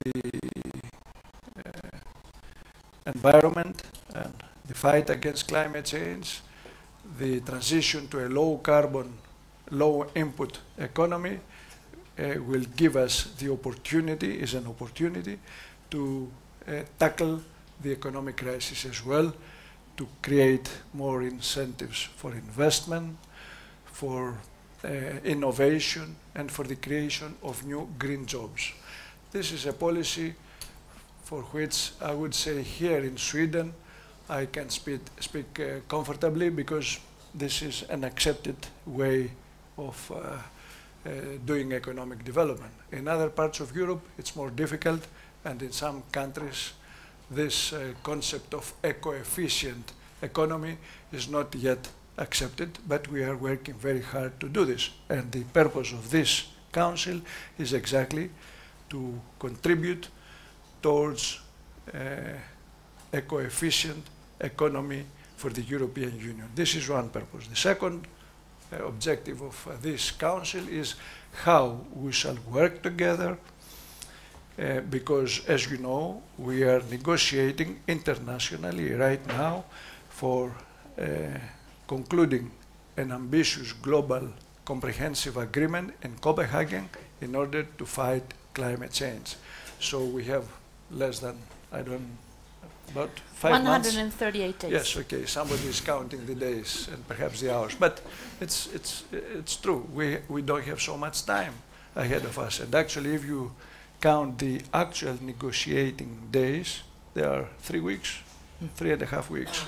the environment and the fight against climate change, the transition to a low carbon, low input economy will give us the opportunity, is an opportunity to tackle the economic crisis as well, to create more incentives for investment, for innovation, and for the creation of new green jobs. This is a policy for which I would say here in Sweden I can speak comfortably, because this is an accepted way of doing economic development. In other parts of Europe it's more difficult, and in some countries this concept of eco-efficient economy is not yet accepted, but we are working very hard to do this. And the purpose of this Council is exactly to contribute towards eco-efficient economy for the European Union. This is one purpose. The second objective of this Council is how we shall work together, because, as you know, we are negotiating internationally right now for concluding an ambitious global comprehensive agreement in Copenhagen in order to fight climate change. So we have less than, about 5 months. 138 days. Yes, okay, somebody is counting the days and perhaps the hours, but it's true. We don't have so much time ahead of us, and actually if you count the actual negotiating days, there are 3 weeks, 3.5 weeks.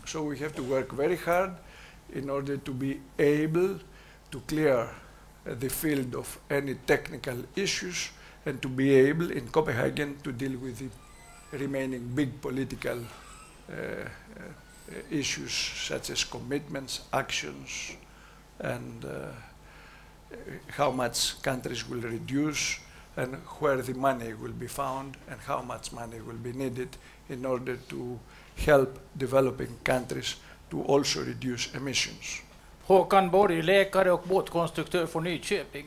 So we have to work very hard in order to be able to clear the field of any technical issues, and to be able in Copenhagen to deal with the remaining big political issues, such as commitments, actions, and how much countries will reduce, and where the money will be found, and how much money will be needed in order to help developing countries to also reduce emissions. Håkan Borg, läkare och båtkonstruktör från Nyköping.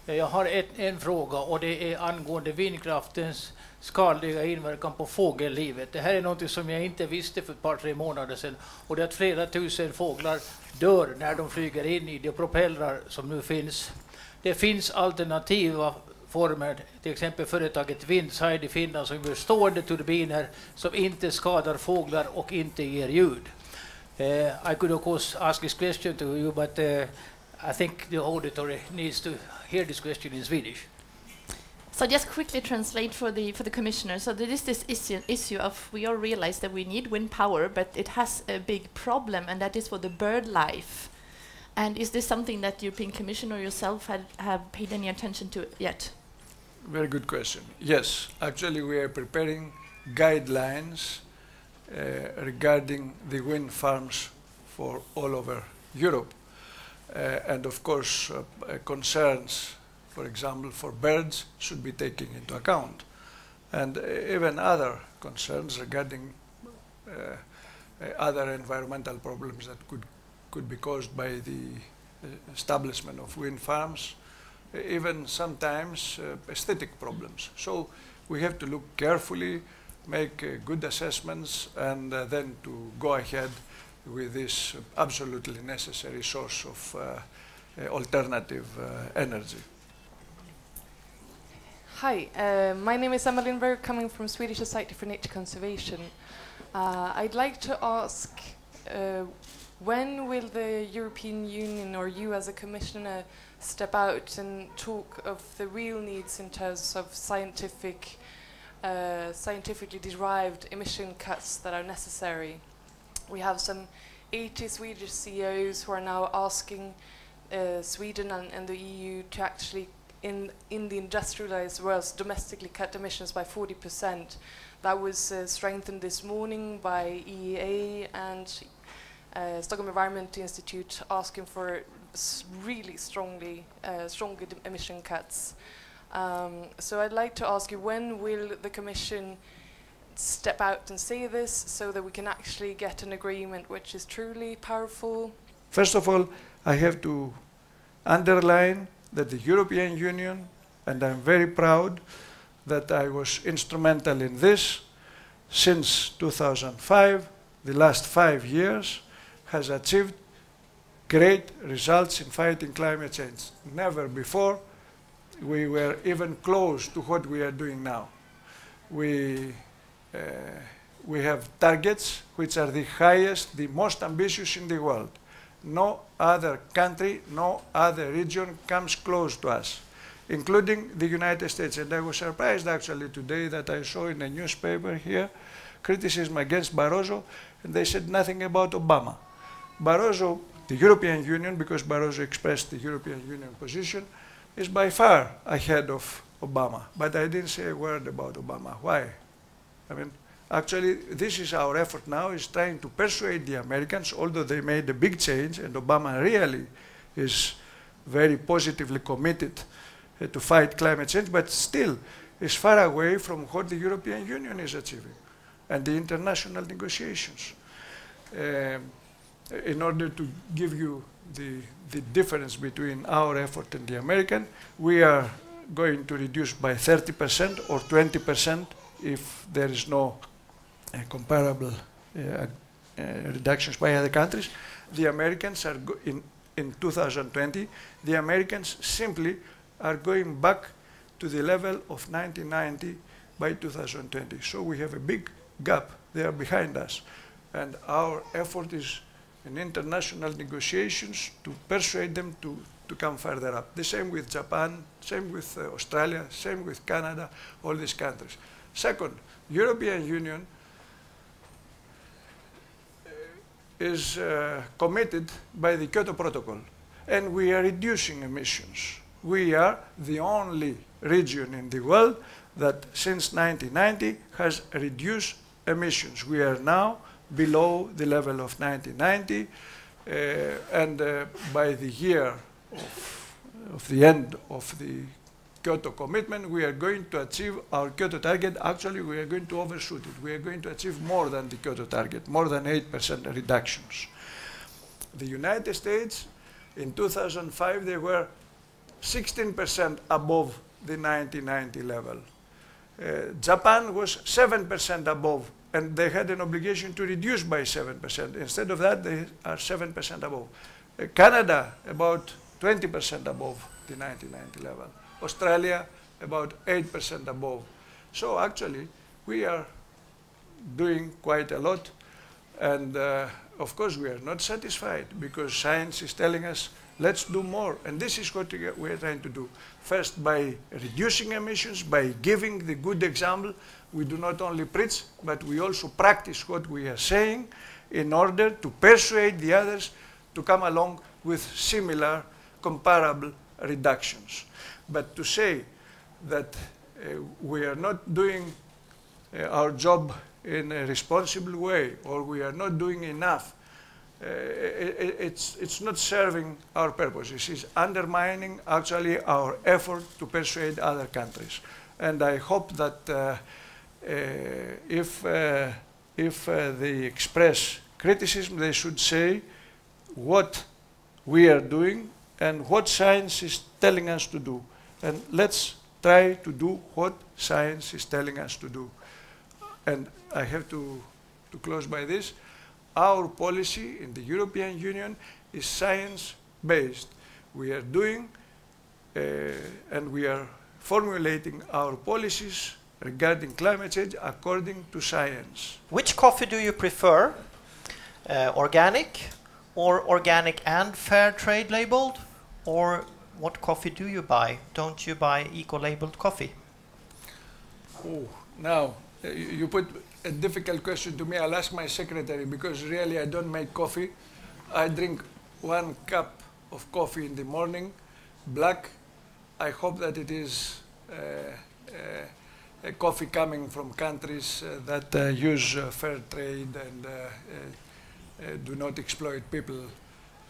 Jag har en fråga, och det är angående vindkraftens skadliga inverkan på fågellivet. Det här är något som jag inte visste för ett par, 3 månader sedan. Och det är att flera tusen fåglar dör när de flyger in i de propellrar som nu finns. Det finns alternativa former, till exempel företaget Windside i Finland som gör stående turbiner som inte skadar fåglar och inte ger ljud. I could of course ask this question to you, but I think the auditory needs to hear this question in Swedish. So just quickly translate for the commissioner. So there is this issue of, we all realize that we need wind power, but it has a big problem, and that is for the bird life. And is this something that the European Commission or yourself have paid any attention to yet? Very good question. Yes, actually we are preparing guidelines regarding the wind farms for all over Europe. And of course concerns, for example, for birds should be taken into account. And even other concerns regarding other environmental problems that could be caused by the establishment of wind farms, even sometimes aesthetic problems. So we have to look carefully, make good assessments, and then to go ahead with this absolutely necessary source of alternative energy. Hi, my name is Emma Lindberg, coming from Swedish Society for Nature Conservation. I'd like to ask, when will the European Union, or you as a commissioner, step out and talk of the real needs in terms of scientifically derived emission cuts that are necessary? We have some 80 Swedish CEOs who are now asking Sweden and the EU to actually, in the industrialized world, domestically cut emissions by 40%. That was strengthened this morning by EEA and Stockholm Environment Institute, asking for really stronger emission cuts. So I'd like to ask you, when will the Commission step out and say this, so that we can actually get an agreement which is truly powerful? First of all, I have to underline that the European Union, and I'm very proud that I was instrumental in this since 2005, the last 5 years, has achieved great results in fighting climate change. Never before we were even close to what we are doing now. We have targets which are the highest, the most ambitious in the world. No other country, no other region comes close to us, including the United States. And I was surprised actually today that I saw in a newspaper here criticism against Barroso, and they said nothing about Obama. Barroso, the European Union, because Barroso expressed the European Union position, is by far ahead of Obama. But I didn't say a word about Obama. Why? I mean, actually, this is our effort now, is trying to persuade the Americans, although they made a big change, and Obama really is very positively committed to fight climate change, but still is far away from what the European Union is achieving and the international negotiations. In order to give you the difference between our effort and the American, we are going to reduce by 30% or 20% if there is no comparable reductions by other countries. The Americans are in 2020, the Americans simply are going back to the level of 1990 by 2020. So we have a big gap. They are behind us. And our effort is in international negotiations to persuade them to come further up. The same with Japan, same with Australia, same with Canada, all these countries. Second, European Union is committed by the Kyoto Protocol, and we are reducing emissions. We are the only region in the world that since 1990 has reduced emissions. We are now below the level of 1990, and by the year of the end of the Kyoto commitment, we are going to achieve our Kyoto target. Actually, we are going to overshoot it. We are going to achieve more than the Kyoto target, more than 8% reductions. The United States, in 2005, they were 16% above the 1990 level. Japan was 7% above, and they had an obligation to reduce by 7%. Instead of that, they are 7% above. Canada, about 20% above the 1990 level. Australia, about 8% above. So actually, we are doing quite a lot. And of course, we are not satisfied because science is telling us, let's do more. And this is what we are trying to do. First, by reducing emissions, by giving the good example. We do not only preach, but we also practice what we are saying in order to persuade the others to come along with similar, comparable reductions. But to say that we are not doing our job in a responsible way, or we are not doing enough, it's not serving our purpose. It is undermining actually our effort to persuade other countries. And I hope that if they express criticism, they should say what we are doing and what science is telling us to do. And let's try to do what science is telling us to do. And I have to close by this. Our policy in the European Union is science-based. We are doing and we are formulating our policies regarding climate change according to science. Which coffee do you prefer? Organic or organic and fair trade labeled? Or what coffee do you buy? Don't you buy eco-labeled coffee? Oh, now you put a difficult question to me. I'll ask my secretary because really I don't make coffee. I drink 1 cup of coffee in the morning, black. I hope that it is a coffee coming from countries that use fair trade and do not exploit people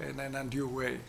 in an undue way.